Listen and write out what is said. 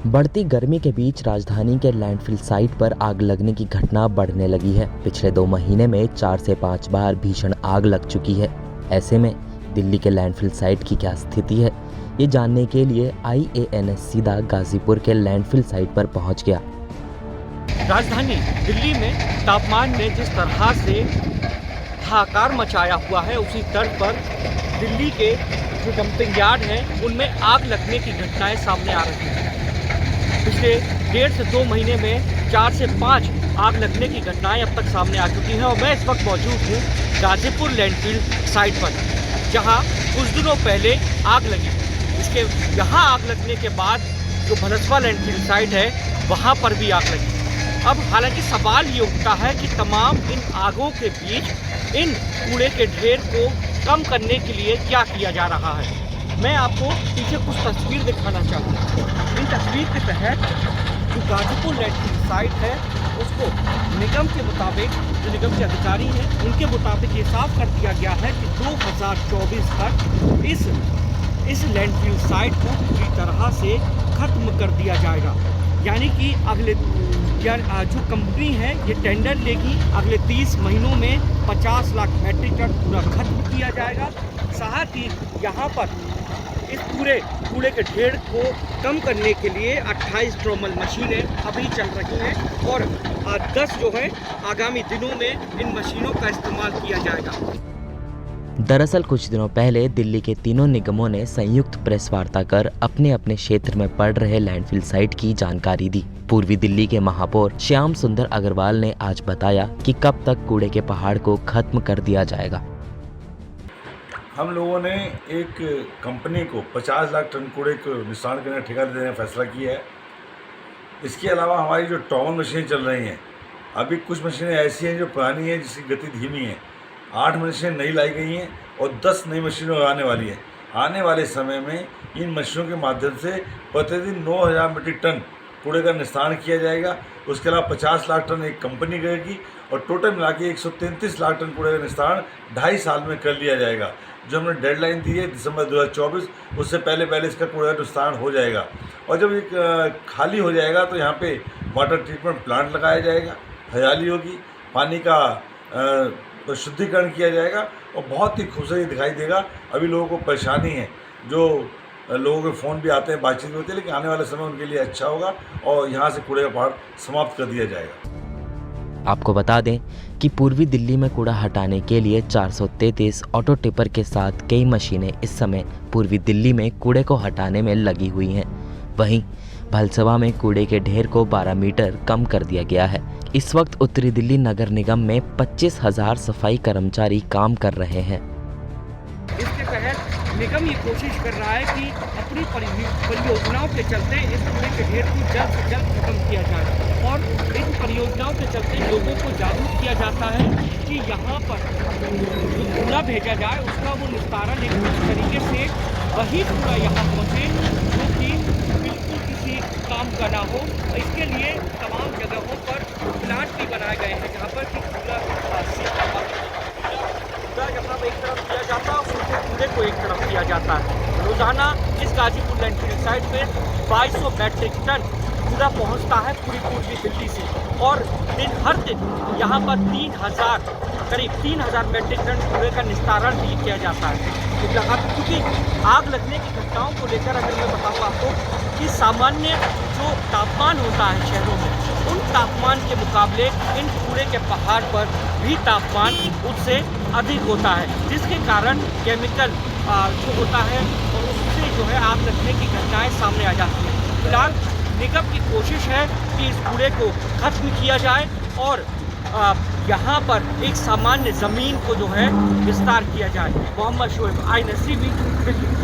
बढ़ती गर्मी के बीच राजधानी के लैंडफिल साइट पर आग लगने की घटना बढ़ने लगी है। पिछले 2 महीने में 4 से 5 बार भीषण आग लग चुकी है। ऐसे में दिल्ली के लैंडफिल साइट की क्या स्थिति है, ये जानने के लिए IANS सीधा गाजीपुर के लैंडफिल साइट पर पहुंच गया। राजधानी दिल्ली में तापमान ने जिस तरह से हाहाकार मचाया हुआ है, उसी तर्ज पर दिल्ली के जो डंपिंग यार्ड हैं उनमें आग लगने की घटनाएं सामने आ रही हैं। पिछले 1.5 से 2 महीने में 4 से 5 आग लगने की घटनाएं अब तक सामने आ चुकी हैं और मैं इस वक्त मौजूद हूँ गाजीपुर लैंडफिल साइट पर, जहाँ कुछ दिनों पहले आग लगी। इसके यहाँ आग लगने के बाद जो भलसवा लैंडफिल साइट है वहाँ पर भी आग लगी। अब हालांकि सवाल ये उठता है कि तमाम इन आगों के बीच इन कूड़े के ढेर को कम करने के लिए क्या किया जा रहा है। मैं आपको पीछे कुछ तस्वीर दिखाना चाहूँगा। इन तस्वीर के तहत जो गाजीपुर लैंडफिल साइट है उसको निगम के मुताबिक, जो निगम के अधिकारी हैं उनके मुताबिक ये साफ कर दिया गया है कि 2024 तक इस लैंडफिल साइट को पूरी तरह से खत्म कर दिया जाएगा। यानी कि अगले जो कंपनी है ये टेंडर लेगी, अगले 30 महीनों में 50 लाख मैट्रिक टन पूरा खत्म किया जाएगा। साथ ही यहाँ पर इस पूरे कूड़े के ढेर को कम करने के लिए 28 ट्रोमल मशीनें अभी चल रही हैं और 10 जो है आगामी दिनों में इन मशीनों का इस्तेमाल किया जाएगा। दरअसल कुछ दिनों पहले दिल्ली के तीनों निगमों ने संयुक्त प्रेस वार्ता कर अपने अपने क्षेत्र में पड़ रहे लैंडफिल साइट की जानकारी दी। पूर्वी दिल्ली के महापौर श्याम सुंदर अग्रवाल ने आज बताया कि कब तक कूड़े के पहाड़ को खत्म कर दिया जाएगा। हम लोगों ने एक कंपनी को 50 लाख टन कूड़े को निस्तारण करने का ठेका देने का फैसला किया है। इसके अलावा हमारी जो ट्रॉमल मशीनें चल रही हैं, अभी कुछ मशीनें ऐसी हैं जो पुरानी हैं जिसकी गति धीमी है। 8 मशीनें नई लाई गई हैं और 10 नई मशीनें आने वाली हैं। आने वाले समय में इन मशीनों के माध्यम से प्रतिदिन 9000 मीट्रिक टन कूड़े का निस्तारण किया जाएगा। उसके अलावा 50 लाख टन एक कंपनी करेगी और टोटल मिला के 133 लाख टन कूड़े का निस्तारण 2.5 साल में कर लिया जाएगा। जो हमने डेडलाइन दी है दिसंबर 2024, उससे पहले इसका कूड़ा निस्तारण हो जाएगा। और जब ये खाली हो जाएगा तो यहाँ पे वाटर ट्रीटमेंट प्लांट लगाया जाएगा, हरियाली होगी, पानी का शुद्धिकरण किया जाएगा और बहुत ही खूबसूरत दिखाई देगा। अभी लोगों को परेशानी है, जो लोगों के फ़ोन भी आते हैं, बातचीत होती है, लेकिन आने वाले समय उनके लिए अच्छा होगा और यहाँ से कूड़े का पहाड़ समाप्त कर दिया जाएगा। आपको बता दें कि पूर्वी दिल्ली में कूड़ा हटाने के लिए 433 ऑटो टिपर के साथ कई मशीनें इस समय पूर्वी दिल्ली में कूड़े को हटाने में लगी हुई हैं। वहीं भलसवा में कूड़े के ढेर को 12 मीटर कम कर दिया गया है। इस वक्त उत्तरी दिल्ली नगर निगम में 25,000 सफाई कर्मचारी काम कर रहे हैं। इसके तहत निगम ये कोशिश कर रहा है कि अपनी परियोजनाओं के चलते इस कूड़े के ढेर को जल्द से जल्द खत्म किया जाए और इन परियोजनाओं के चलते लोगों को जागरूक किया जाता है कि यहाँ पर जो कूड़ा भेजा जाए उसका वो निस्तारण एक तरीके से वही कूड़ा यहाँ पहुँचे जो कि बिल्कुल किसी काम का ना हो। इसके लिए तमाम जगहों पर प्लांट भी बनाए गए हैं जहाँ पर कि कूड़ा जहाँ एक तरफ किया जाता है और सूखे कूड़े को एक तरफ किया जाता है। रोजाना इस गाजीपुर लैंडफिल साइट में 2200 मैट्रिक टन कूड़ा पहुंचता है पूरी पूर्वी दिल्ली से और हर दिन यहाँ पर करीब 3000 मैट्रिक टन कूड़े का निस्तारण भी किया जाता है। तो जहाँ क्योंकि आग लगने की घटनाओं को लेकर अगर मैं बताऊँ आपको कि सामान्य जो तापमान होता है शहरों में, उन तापमान के मुकाबले इन कूड़े के पहाड़ पर भी तापमान उससे अधिक होता है, जिसके कारण केमिकल जो होता है और उससे जो है आग लगने की घटनाएं सामने आ जाती हैं। फिलहाल निगम की कोशिश है कि इस कूड़े को खत्म किया जाए और यहाँ पर एक सामान्य ज़मीन को जो है विस्तार किया जाए। मोहम्मद शोएब, IANS दिल्ली।